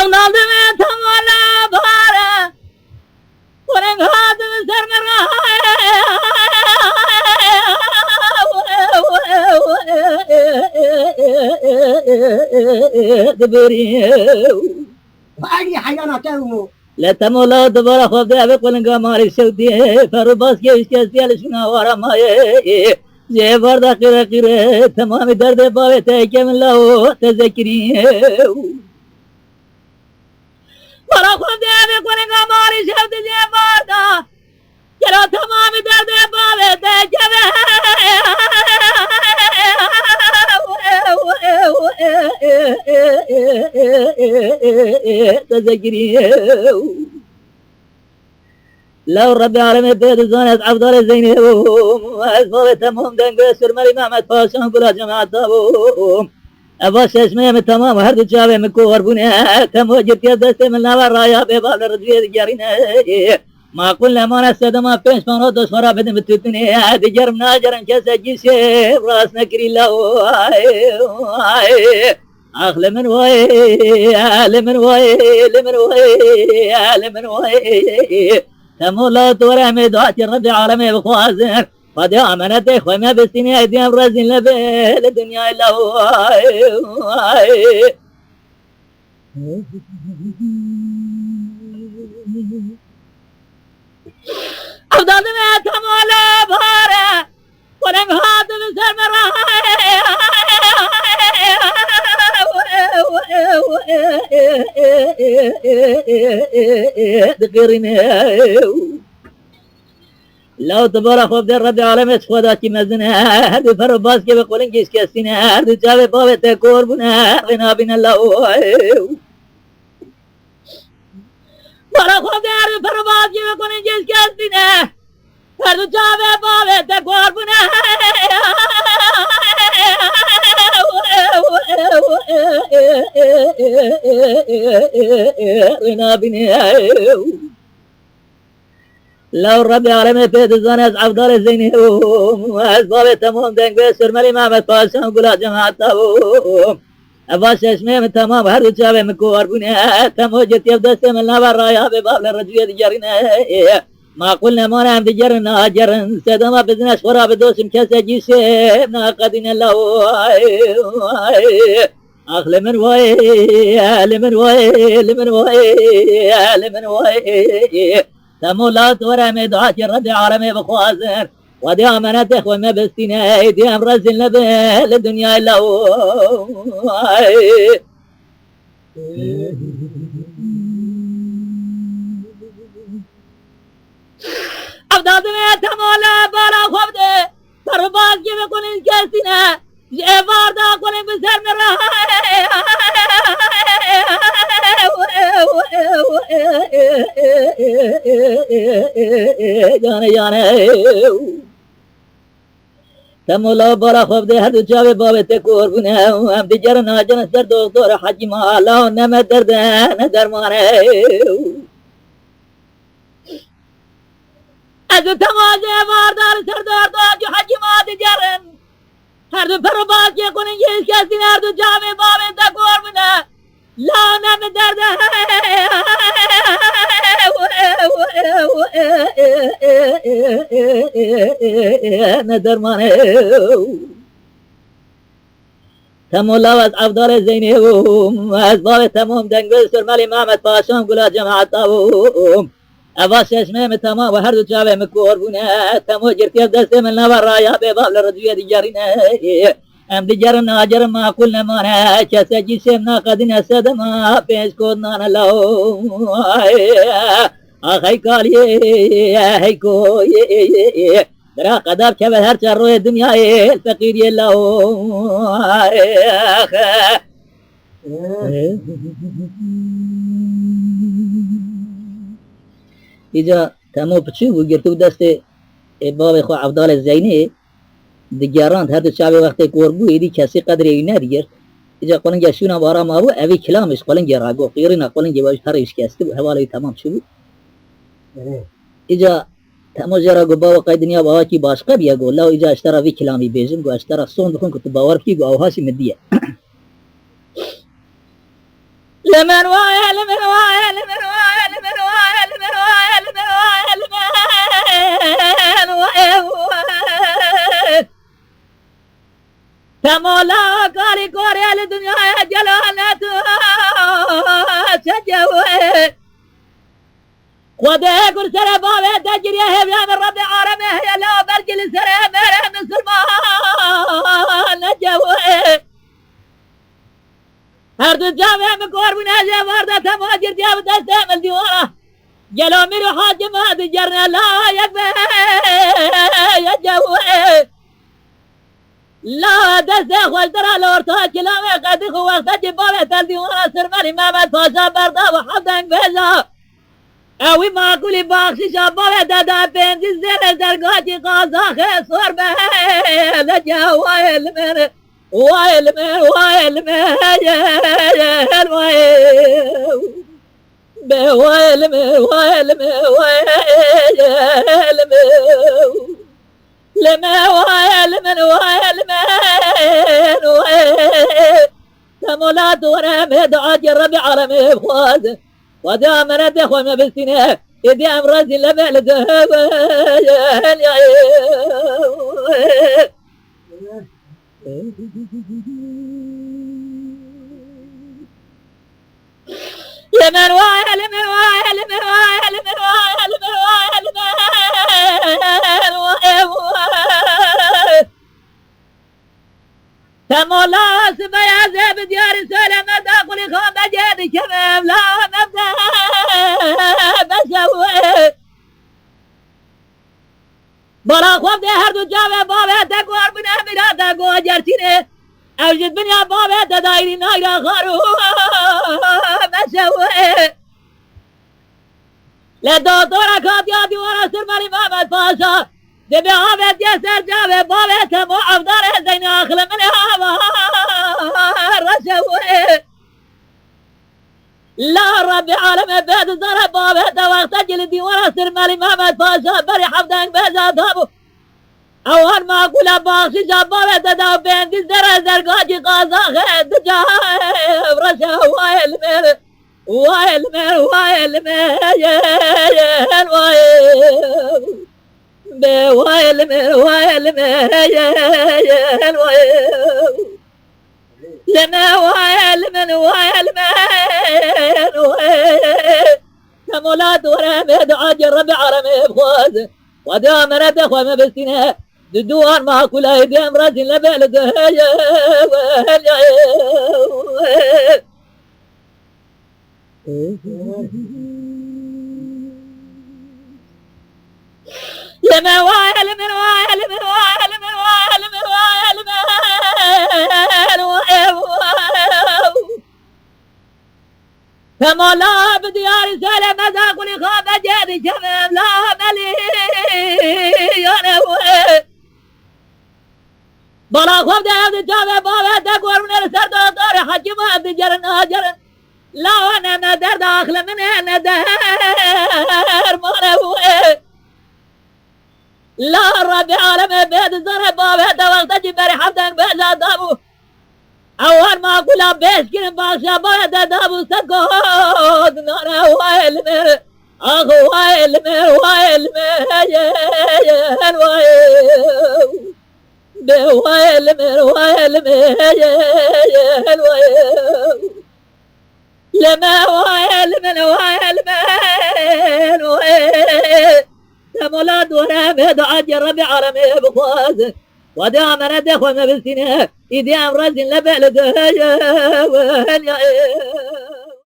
Avnaldım tamala bara Kureng hadım sermera Bari hayana tevmu. لا تمولا دبر خواب ده ابي قولن قماري سودي فرباس كي اسكي الشنا ورا ما زي بردا قيره قيره تمام درد باوته كمل له تذكري ورا خواب ده ابي قولن قماري سودي زي بردا كلا تمام درد باوته كمل تذكري لو ربي عالمي بيت الزانة عبدال الزيني واسفل تمام دنقل سرمالي محمد فاشان كلها جماعة تابوم أباس اسمي من تمام وهردو جاوي من كوهر بني تمو جبت يدستي من نوار رايا ببال الرجوية جارينا ما قلنا ما نستدى ما فينش ما نوضس فرا بدن بتوتني هادي جرم ناجرن كسا جيسي راس نكري الله أخ لمن وي لمن وي لمن وي لمن وي تمولا تورا دعاتي ربي عالمي بخوازن قد آمنت إخوة ما بستني أيديهم رزين لبيل الدنيا إلا هو أفضل ما تمولا بارا ولم هاتف سرمرا ذكرني لو تبارك خوب در رب عالم خدا کی مزنه هر فرباس کے بقولن کس کے سینے ہر چاوے پاوے تے قربنا غنا بن الله بارا خوب در فرباس کے بقولن کس کے سینے ہر چاوے پاوے تے قربنا غنا بن لو ربي عالمي بيت الزانة عبدال الزيني واسباب تمام دنگ بسر ملي محمد فاشان قلا جماعة تابوم أباس اسمي من تمام هر چاوه من كوار بني تمو جت يبدس من نوار رايا بباب الرجوية دجارنا ما قلنا ما نعم دجرنا جرن سدما بزنش ورا بدوسم كسا جيسي ناقدين الله أخ لمن واي لمن واي لمن واي لمن واي تمولات ورا مدعات الرد عالمي بخوازر ودي امانات اخوة ما بستينا ايديهم رزل نبه للدنيا الا هو افضل دمية تمولا بالا خوبده فرباز كيف يكون انكاسينا جيبار دا قولين بسر من جانے جانے تمولا بارا خوب دے ہر دو چاوے بابے تے کور بنے ہم دی جرنا جن سر دکتور حاجی مالا نمہ دردین درمانے از تمازے واردار سردار دو جو حاجی مالا دی جرن هر دو پر باز که کنن یه کسی هر دو جامعه بابه تکور بنا لانه به درد ندرمانه تمولا از عبدال زینی از باب تمام دنگل سرمالی محمد پاشان گلا جماعتا أباس اسمه من تمام وهر دو چاوه مكور بونه تمو جرتيب دسته من نوار رايا بباب لرجوية دجارنا ام دجارنا جرم ما قلنا مانا كسا جسم ناقدنا سدما پیش کودنا لو آخي قالي هي كو درا قداب شبه هر چار روح دنيا الفقير يلو إذا تمو بتشوفوا جرتوا دسته باب خو عبدال الزيني دجاران هر شعب وقت قربو يدي كسي قدر ينا دير إذا قلن جاشونا بارا ما هو أبي كلامش قلن جراغو غيرنا قلن جواج هرش كاستو حوالي تمام شو إذا تمو جراغو بابا قاي دنيا بابا كي باشقا بياغو لو إذا اشترى في كلامي بيزم جو اشترى صون بكون كنت باور فيه جو أوهاسي مدية لمن وايا لمن وايا لمن وايا لمن وايا لمن وايا لمن وايا لمن وايا تمولا كاري كوري الدنيا جلالته سجوه خدا كل سنة بابا تجري هبلا من رب عالمه يا لا برجل سنة مرة مسلمان نجوه هر دو جامعه مکار بناجه وارده تماجر جاب دستم الديوانه جلو میرو حاجمات جرنا لا يكفي يجوه لا دست خوش درا لورتا کلامه قدی خو وقتا جبابه تل دیوانه سرمالی محمد پاشا برده و حفظنگ بزا اوی معقولی باخشی شبابه دادا پنجی زیر درگاه چی قازاخ سور به لجوه المنه وائل من وائل من يا وائل من وائل من وائل من لما وائل من وائل من تمولات وانا مدعاك الربي عالمي بخواز ودام ردخ وما بالسنة يدي امراض لما لذهب لمن وايا لمن وايا لمن وايا لمن وايا لمن وايا لمن وايا تمولا سبيا زيب ديار سلام داخل خام جيد كمام لا مبدا بسوي بلا خوف ده هر دو جاوه بابه تکوار بنا میرا تکو جرچینه اوجد بنیا بابه تدایری نایرا خارو مسوه لدوتورا کاتیا دیوارا سرمالی محمد پاشا ده به آبت یه سر جاوه بابه تمو افدار زین آخل من هوا رسوه لا رب عالم بعد زرع بابه تا وقت جل دیوارا سرمالی محمد پاشا بری حفظنگ بزاد هبو اوان معقولا باخشی جبابه تداو بیندی زرگاجی قازاخه دجا برسه وائل میر وائل میر وائل میر وائل میر وائل میر لما وائل من وائل میر تمولات ورمي دعاج الرب عرمي بخوز ودام ردخ وما بالسنة دوان ما كل ايديهم راس لبلد لما وائل من وائل من وائل من وائل من وائل من فمولا بديار سلام ذاكل خاب جاد شمام لا ملي يا نوي بلا خوف ده عبد جاب بابا تقور من السر دار حجم عبد جرن جرن لا انا ندر داخل من ندر ما نوي لا رب عالم بيد زر بابا توقت جبر حفظك بزاد ابو اوان ما كلا بيش كن باشا بابا دابو سكوت نانا وائل مير اخو وائل مير وائل مير وائل مير وائل مير لما وائل من وائل مير تمولاد ورامد عجر ربي عالمي بخواز ودام ندخ وما بالسنة إذا أمراض لبلد